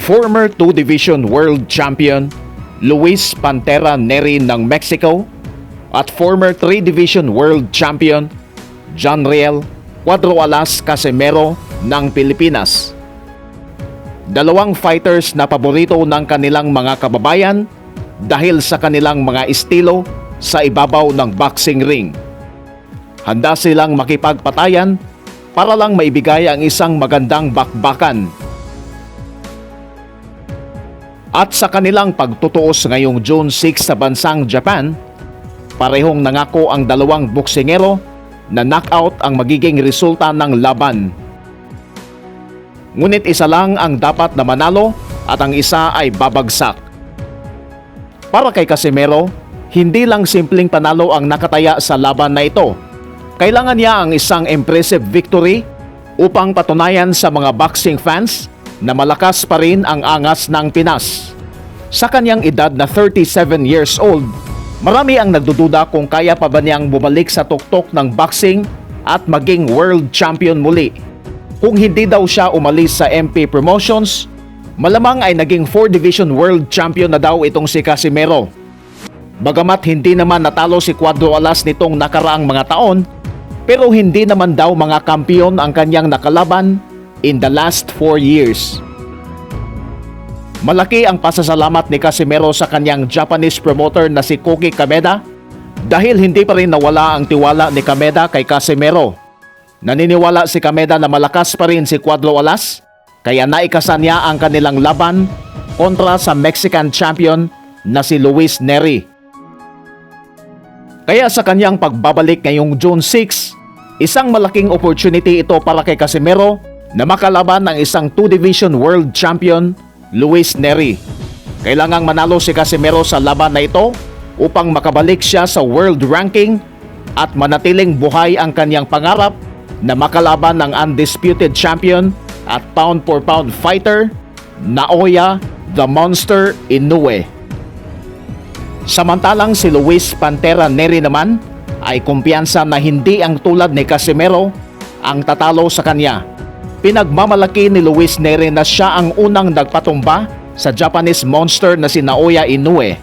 Former 2 Division World Champion Luis Pantera Neri ng Mexico at former 3 Division World Champion Jonriel Cuadro Alas Casimero ng Pilipinas. Dalawang fighters na paborito ng kanilang mga kababayan dahil sa kanilang mga estilo sa ibabaw ng boxing ring. Handa silang makipagpatayan para lang maibigay ang isang magandang bakbakan. At sa kanilang pagtutuos ngayong June 6 sa bansang Japan, parehong nangako ang dalawang boksingero na knockout ang magiging resulta ng laban. Ngunit isa lang ang dapat na manalo at ang isa ay babagsak. Para kay Casimero, hindi lang simpleng panalo ang nakataya sa laban na ito. Kailangan niya ang isang impressive victory upang patunayan sa mga boxing fans na malakas pa rin ang angas ng Pinas. Sa kanyang edad na 37 years old, marami ang nagdududa kung kaya pa ba niyang bumalik sa tuktok ng boxing at maging world champion muli. Kung hindi daw siya umalis sa MP Promotions, malamang ay naging 4 Division World Champion na daw itong si Casimero. Bagamat hindi naman natalo si Cuadro Alas nitong nakaraang mga taon, pero hindi naman daw mga kampiyon ang kanyang nakalaban in the last 4 years. Malaki ang pasasalamat ni Casimero sa kanyang Japanese promoter na si Koki Kameda dahil hindi pa rin nawala ang tiwala ni Kameda kay Casimero. Naniniwala si Kameda na malakas pa rin si Cuadro Alas kaya naikasan niya ang kanilang laban kontra sa Mexican champion na si Luis Neri. Kaya sa kanyang pagbabalik ngayong June 6, isang malaking opportunity ito para kay Casimero na makalaban ng isang 2 Division World Champion Luis Neri. Kailangang manalo si Casimero sa laban na ito upang makabalik siya sa world ranking at manatiling buhay ang kanyang pangarap na makalaban ng undisputed champion at pound for pound fighter Naoya the Monster Inoue. Samantalang si Luis Pantera Neri naman ay kumpiyansa na hindi ang tulad ni Casimero ang tatalo sa kanya. Pinagmamalaki ni Luis Neri na siya ang unang nagpatumba sa Japanese monster na si Naoya Inoue.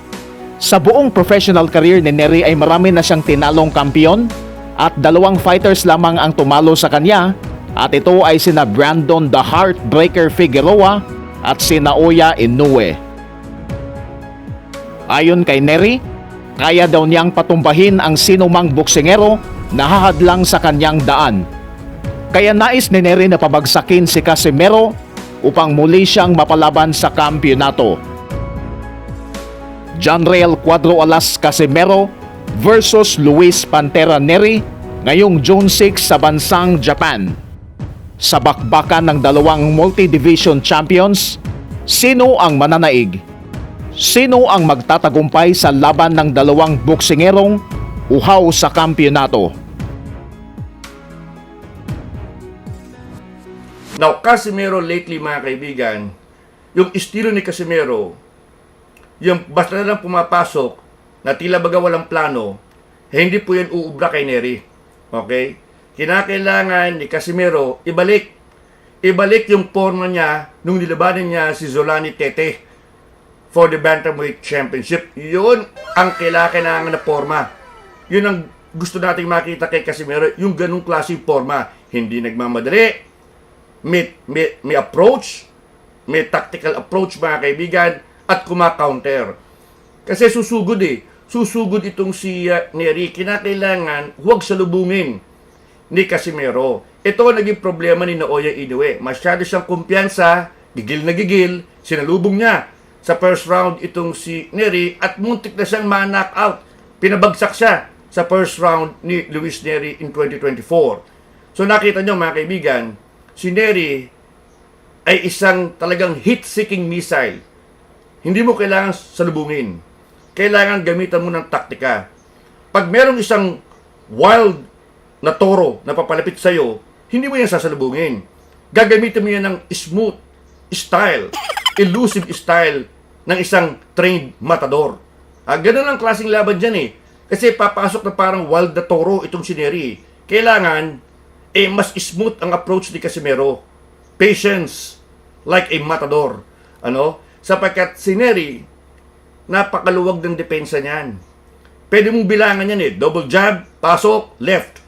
Sa buong professional career ni Neri ay marami na siyang tinalong kampiyon at 2 fighters lamang ang tumalo sa kanya at ito ay sina Brandon the Heartbreaker Figueroa at si Naoya Inoue. Ayon kay Neri, kaya daw niyang patumbahin ang sinumang boksingero na hahadlang sa kanyang daan. Kaya nais ni Neri na pabagsakin si Casimero upang muli siyang mapalaban sa kampyonato. Jonriel Cuadro Alas Casimero versus Luis Pantera Neri ngayong June 6 sa bansang Japan. Sa bakbakan ng dalawang multi-division champions, sino ang mananaig? Sino ang magtatagumpay sa laban ng dalawang boksingerong uhaw sa kampyonato? Now, Casimero lately mga kaibigan, yung estilo ni Casimero, yung basta na lang pumapasok na tila baga walang plano, hindi po yan uubra kay Neri. Okay? Kinakailangan ni Casimero ibalik yung forma niya nung nilabanan niya si Zolani Tete for the Bantamweight Championship. Yun ang kailangan na forma. Yun ang gusto nating makita kay Casimero, yung ganung klaseng forma. Hindi nagmamadali, may approach, may tactical approach mga kaibigan, at kumakaunter. Kasi susugod itong si Neri. Kinakailangan huwag salubungin ni Casimero. Ito ang naging problema ni Naoya Inoue. Masyado siyang kumpiyansa, gigil na gigil, sinalubong niya sa first round itong si Neri at muntik na siyang ma-knock out. Pinabagsak siya sa first round ni Luis Neri in 2024. So nakita nyo mga kaibigan, si Neri ay isang talagang hit-seeking missile. Hindi mo kailangan salubungin. Kailangan gamitan mo ng taktika. Pag merong isang wild na toro na papalapit sa'yo, hindi mo yan sasalubungin. Gagamitin mo yan ng smooth style, elusive style ng isang trained matador. Ganun ang klaseng laban dyan eh. Kasi papasok na parang wild na toro itong si Neri. Kailangan, mas smooth ang approach ni Casimero. Patience, like a matador. Sapagkat si Nery, napakaluwag ng depensa niyan. Pwede mong bilangan yan double jab, pasok, left.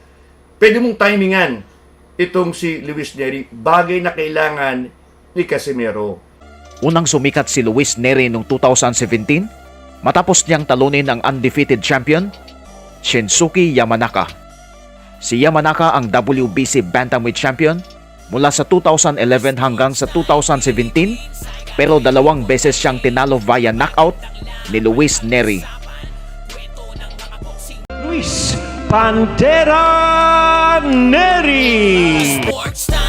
Pwede mong timingan itong si Luis Nery, bagay na kailangan ni Casimero. Unang sumikat si Luis Nery noong 2017 matapos niyang talunin ang undefeated champion, Shinsuke Yamanaka. Si Yamanaka ang WBC Bantamweight champion mula sa 2011 hanggang sa 2017, pero 2 beses siyang tinalo via knockout ni Luis Nery. Luis Pantera Nery. Sports time.